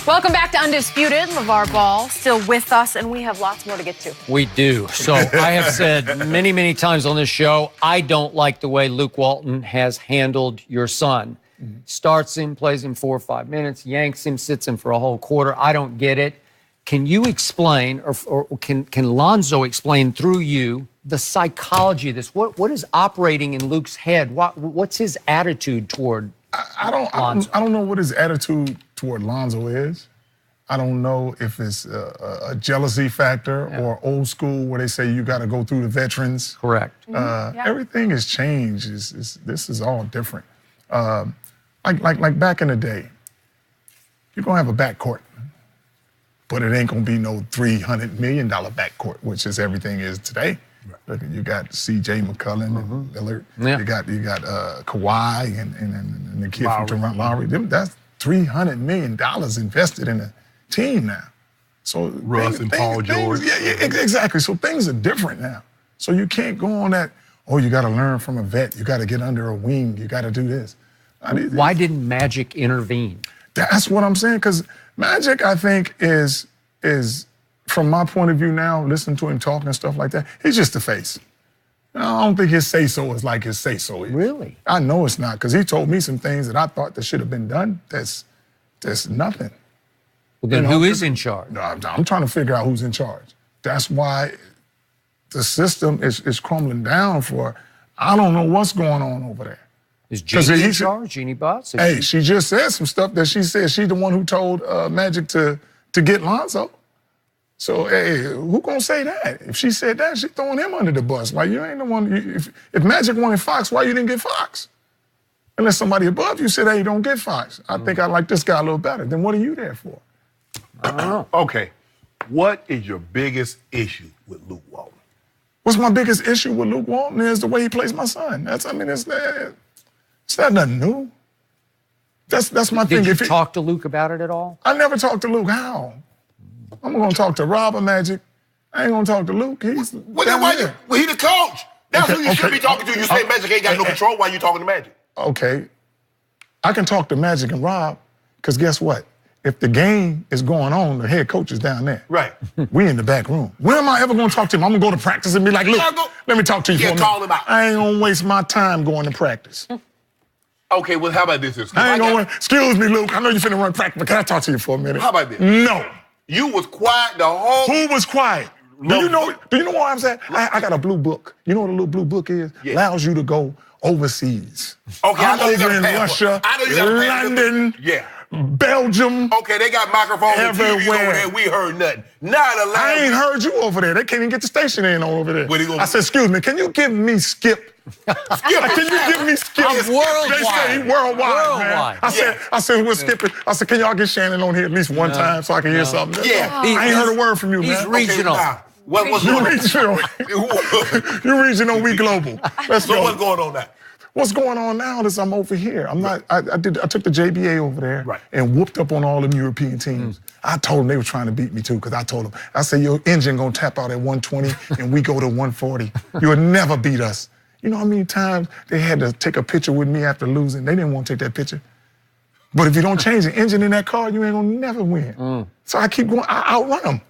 Welcome back to Undisputed. LaVar Ball still with us, and we have lots more to get to. We do. So I have said many, many times on this show, I don't like the way Luke Walton has handled your son. Starts him, plays him 4 or 5 minutes, yanks him, sits him for a whole quarter. I don't get it. Can you explain, or can LonZo explain through you the psychology of this? What is operating in Luke's head? What's his attitude toward I don't know what his attitude toward LonZo is. I don't know if it's a jealousy factor or old school where they say you got to go through the veterans. Correct. Everything has changed. This is all different. Like back in the day, you're gonna have a backcourt, but it ain't gonna be no $300 million backcourt, which is everything is today. Look, you got C.J. McCollum and Lillard. Yeah. You got Kawhi and the kid from Toronto, Lowry. That's $300 million invested in a team now. So Russ and Paul George. Yeah, exactly. So things are different now. So you can't go on that, oh, you got to learn from a vet. You got to get under a wing. You got to do this. Why didn't Magic intervene? That's what I'm saying, because Magic, I think, is from my point of view now, listening to him talk and stuff like that, he's just the face. I don't think his say-so is like his say-so is. Really? I know it's not, because he told me some things that I thought that should have been done. That's nothing. Well, then who is in charge? I'm trying to figure out who's in charge. That's why the system is crumbling down for, I don't know what's going on over there. Is Jeannie in charge? Jeannie Butts? Hey, she just said some stuff that she said. She's the one who told Magic to get LonZo. So, hey, who gonna say that? If she said that, she's throwing him under the bus. Like, you ain't the one. If Magic wanted Fox, why you didn't get Fox? Unless somebody above you said, hey, don't get Fox. I think I like this guy a little better. Then what are you there for? I don't know. Okay, what is your biggest issue with Luke Walton? What's my biggest issue with Luke Walton is the way he plays my son. It's not nothing new. That's my thing. Did you talk to Luke about it at all? I never talked to Luke. How? I'm gonna talk to Rob or Magic. I ain't gonna talk to Luke. He's he the coach. That's who you should be talking to. You say Magic ain't got no control. Why you talking to Magic? Okay, I can talk to Magic and Rob, because guess what? If the game is going on, the head coach is down there. Right. We in the back room. When am I ever gonna talk to him? I'm gonna go to practice and be like, Luke, let me talk to you for a minute. Call him out. I ain't gonna waste my time going to practice. Okay, well, how about this? Excuse me, Luke. I know you're finna run practice, but can I talk to you for a minute? How about this? No. You was quiet the whole... Who was quiet? Do you know where I'm saying? I got a blue book. You know what a little blue book is? Yeah. Allows you to go overseas. Okay, I'm over in Russia, London, Belgium. Okay, they got microphones everywhere. And over there. We heard nothing. I ain't heard you over there. They can't even get the station in over there. I said, excuse me, can you give me Skip? Can you give me Skip? Worldwide. They say worldwide, man. I said, we're skipping. I said, can y'all get Shannon on here at least one time so I can hear something? Yeah. I ain't heard a word from you, man. He's regional. What's going on? You're regional, we global. Let's go. What's going on now? What's going on now is I'm over here. I took the JBA over there and whooped up on all them European teams. I told them they were trying to beat me too, because I told them, I said, your engine gonna tap out at 120 and we go to 140. You'll never beat us. You know how many times they had to take a picture with me after losing? They didn't want to take that picture. But if you don't change the engine in that car, you ain't gonna never win. So I keep going, I outrun them.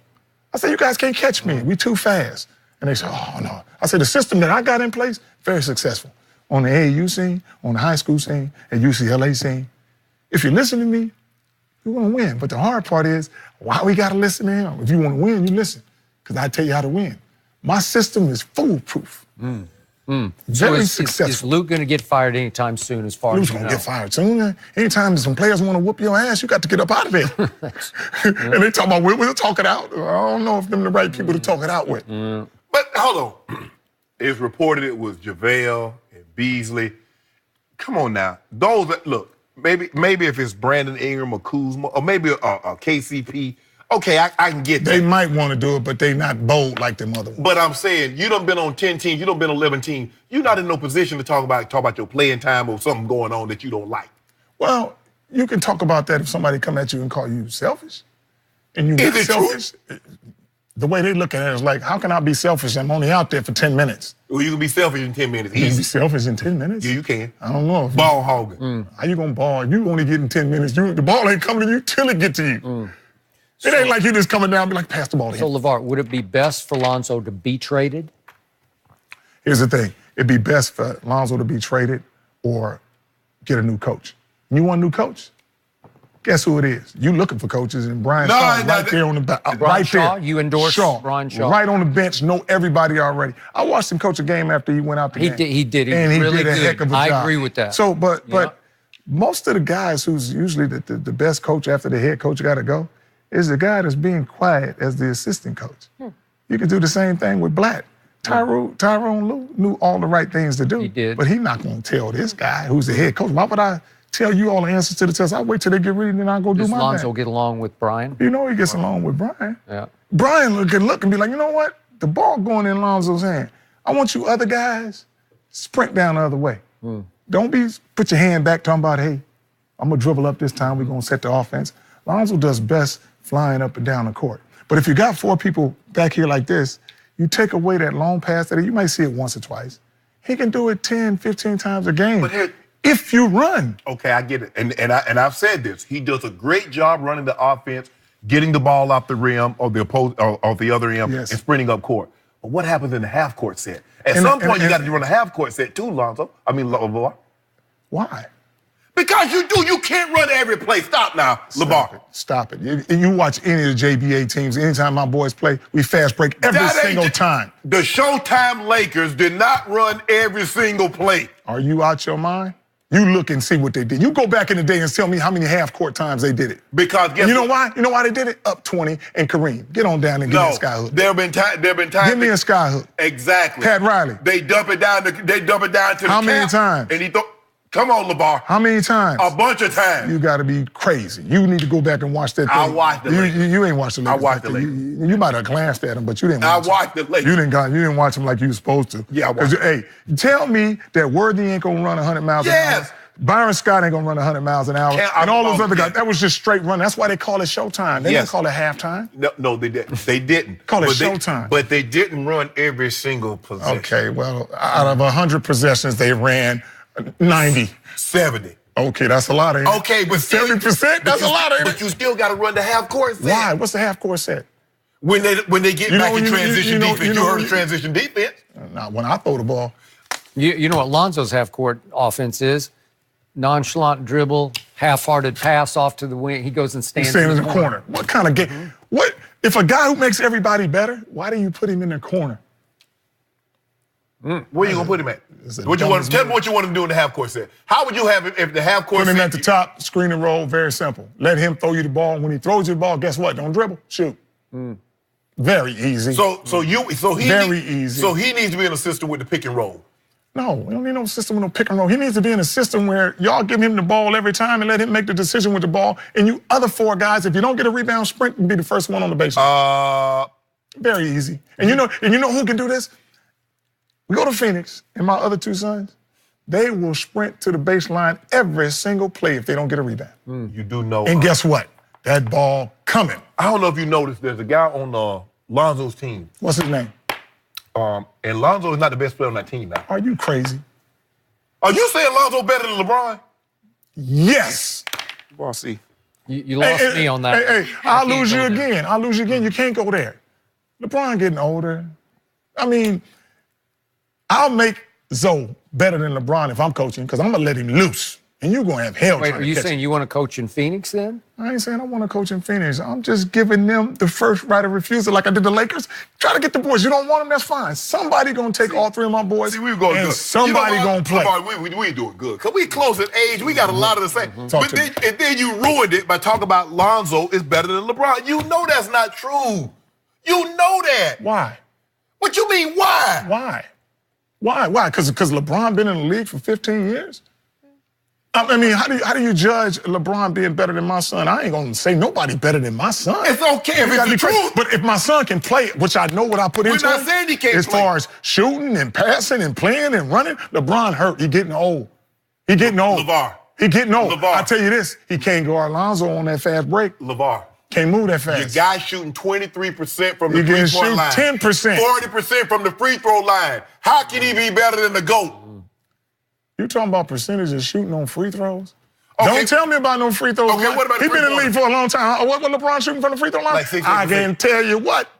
I said, you guys can't catch me. We too fast. And they said, oh no. I said, the system that I got in place, very successful. On the AAU scene, on the high school scene, at UCLA scene. If you listen to me, you're gonna win. But the hard part is, why we gotta listen to him? If you wanna win, you listen, because I tell you how to win. My system is foolproof. Very successful. Is Luke going to get fired anytime soon, as far as you know? Luke's going to get fired soon. Anytime some players want to whoop your ass, you got to get up out of there. And they talk about, we'll talk it out. I don't know if them the right people to talk it out with. But hold on. It's reported it was JaVale and Beasley. Come on now. Look, maybe if it's Brandon Ingram or Kuzma, or maybe a KCP, okay, I can get that. They might want to do it, but they not bold like them other ones. But I'm saying, you done been on 10 teams, you done been on 11 teams. You're not in no position to talk about your playing time or something going on that you don't like. Well, you can talk about that if somebody come at you and call you selfish. And you get selfish. the way they look at it is like, how can I be selfish? I'm only out there for 10 minutes. Well, you can be selfish in 10 minutes. You can Easy. be selfish in 10 minutes? Yeah, you can. I don't know. Ball hogging. How you gonna ball? You only get in 10 minutes. The ball ain't coming to you till it get to you. It ain't like you just coming down and be like, pass the ball to him. So, LaVar, would it be best for LonZo to be traded? Here's the thing. It'd be best for LonZo to be traded or get a new coach. You want a new coach? Guess who it is? You looking for coaches, and Brian Shaw right there on the back. Right Shaw? there. You endorse Brian Shaw? Right on the bench, know everybody already. I watched him coach a game after he went out the game. He did. And he really did a heck of a job. I agree with that. So, but most of the guys who's usually the best coach after the head coach got to go is the guy that's being quiet as the assistant coach. You can do the same thing with Black. Tyrone Lue knew all the right things to do. He did. But he's not going to tell this guy who's the head coach. Why would I tell you all the answers to the test? I'll wait till they get ready and then I'll go do my thing. Does LonZo get along with Brian? You know he gets along with Brian. Yeah. Brian can look and be like, you know what? The ball going in LonZo's hand. I want you other guys, sprint down the other way. Don't put your hand back talking about, hey, I'm going to dribble up this time. We're going to set the offense. LonZo does best flying up and down the court. But if you got 4 people back here like this, you take away that long pass that you might see it once or twice. He can do it 10, 15 times a game. But here, if you run. Okay, I get it. And I've said this. He does a great job running the offense, getting the ball off the rim or the other rim and sprinting up court. But what happens in the half court set? At some point, you got to run a half court set too, LonZo. LaVar. Why? Because you do. You can't run every play. Stop now, LaVar. Stop it. You watch any of the JBA teams, anytime my boys play, we fast break every single time. The Showtime Lakers did not run every single play. Are you out your mind? You look and see what they did. You go back in the day and tell me how many half-court times they did it. Because guess you know why? You know why they did it? Up 20 and Kareem. Get on down and give me a skyhook. There have been times. Give me a skyhook. Exactly. Pat Riley. They dump it down to the How many times? And he come on, LaVar. How many times? A bunch of times. You got to be crazy. You need to go back and watch that thing. I watched the Lakers. You ain't watched the Lakers. I watched the Lakers. You might have glanced at them, but you didn't watch them. I watched the Lakers. You didn't watch them like you were supposed to. Yeah, I watched them. Hey, tell me that Worthy ain't going to run 100 miles an hour. Byron Scott ain't going to run 100 miles an hour. And all those other guys, that was just straight run. That's why they call it showtime. They didn't call it halftime. No, they didn't. They didn't. Call it showtime. But they didn't run every single possession. Okay, well, out of 100 possessions, they ran 90. 70. Okay, that's a lot of it. Okay, but 70%, that's a lot of it. But you still got to run the half-court set. Why? What's the half-court set? When they get back in transition defense. You heard of transition defense? Not when I throw the ball. You know what LonZo's half-court offense is? Nonchalant dribble, half-hearted pass off to the wing. He goes and stands in the corner. What kind of game? What if a guy who makes everybody better? Why do you put him in the corner? Where you gonna put him at? Tell me what you want him to do in the half-court set. How would you have him if the half-court set? Put him at the top, screen and roll. Very simple. Let him throw you the ball. When he throws you the ball, guess what? Don't dribble. Shoot. Very easy. Very easy. So he needs to be in a system with the pick and roll. No, we don't need no system with no pick and roll. He needs to be in a system where y'all give him the ball every time and let him make the decision with the ball. And you other 4 guys, if you don't get a rebound, sprint and be the first one on the baseline. Very easy. And you know who can do this? We go to Phoenix, and my other 2 sons, they will sprint to the baseline every single play if they don't get a rebound. You do know. And guess what? That ball coming. I don't know if you noticed, there's a guy on LonZo's team. What's his name? And LonZo is not the best player on that team now. Are you crazy? Are you saying LonZo better than LeBron? Yes. Bossy. You lost me on that. Hey, I'll lose you again. I'll lose you again. You can't go there. LeBron getting older. I mean, I'll make Zoe better than LeBron if I'm coaching because I'm going to let him loose. And you're going to have hell. Wait, are you saying you want to coach in Phoenix then? I ain't saying I want to coach in Phoenix. I'm just giving them the first right of refusal like I did the Lakers. Try to get the boys. You don't want them, that's fine. Somebody going to take all 3 of my boys. We going and good. Somebody going to play. We doing good. Because we close in age. We got a lot of the same. And then you ruined it by talking about LonZo is better than LeBron. You know that's not true. You know that. Why? What you mean, why? Why? Because LeBron been in the league for 15 years? I mean, how do you judge LeBron being better than my son? I ain't gonna say nobody better than my son. It's okay if it's the truth. But if my son can play, which I know what I put into him, we're not saying he can't as far as shooting and passing and playing and running, LeBron hurt. He getting old. LaVar. He getting old. LaVar. I tell you this, he can't guard LonZo on that fast break. LaVar. Can't move that fast. Your guy shooting 23% from the You can three-point line. 10%. 40% from the free throw line. How can he be better than the GOAT? You talking about percentages shooting on free throws? Okay. Don't tell me about no free throws. Okay, what about the He been in the free-throw league for a long time. What LeBron shooting from the free throw line? Like 60%. I can tell you what.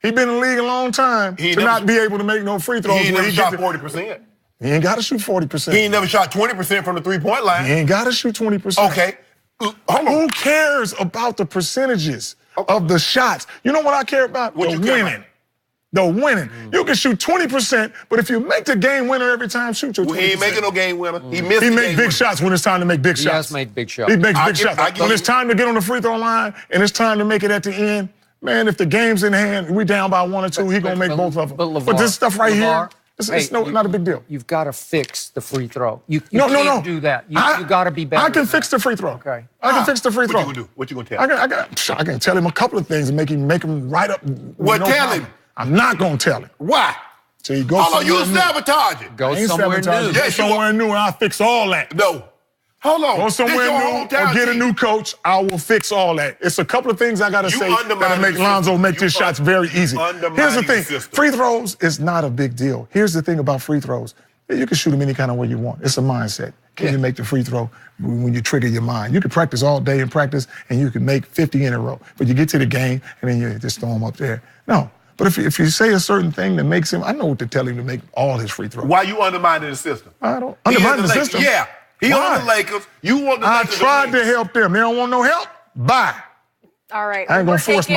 He been in the league a long time to not be able to make no free throws. He ain't never shot 40%. He ain't got to shoot 40%. He ain't never shot 20% from the three-point line. He ain't got to shoot 20%. Okay. Who cares about the percentages of the shots? You know what I care about? What the you care winning. about? The winning. You can shoot 20%, but if you make the game winner every time, shoot your 20%. He ain't making no game winner. He missed. He make big shots when it's time to make big shots. He has made big shots. He makes big shots. When it's time to get on the free throw line and it's time to make it at the end, man, if the game's in hand, we down by 1 or 2, he gonna make both of them. But this stuff right here, it's hey, not a big deal. You've got to fix the free throw. You No. can't do that. You got to be better. I can fix the free throw. Okay. I can fix the free throw. What you gonna do? What you gonna tell him? I can tell him a couple of things and make him right up. Well, tell him. I'm not gonna tell him. Why? So you go somewhere you new. sabotaging. Go somewhere new. Go somewhere new and I'll fix all that. No. Hold on. Go somewhere new or get a new coach. I will fix all that. It's a couple of things I gotta say that'll make LonZo make his shots very easy. Here's the thing. Free throws is not a big deal. Here's the thing about free throws. You can shoot them any kind of way you want. It's a mindset. Can you make the free throw when you trigger your mind? You can practice all day in practice and you can make 50 in a row. But you get to the game and then you just throw them up there. No. But if you say a certain thing that makes him, I know what to tell him to make all his free throws. Why you undermining the system? I don't undermine the system. Yeah. He on the Lakers. You want the Lakers. I tried to help them. They don't want no help. Bye. All right. I ain't gonna force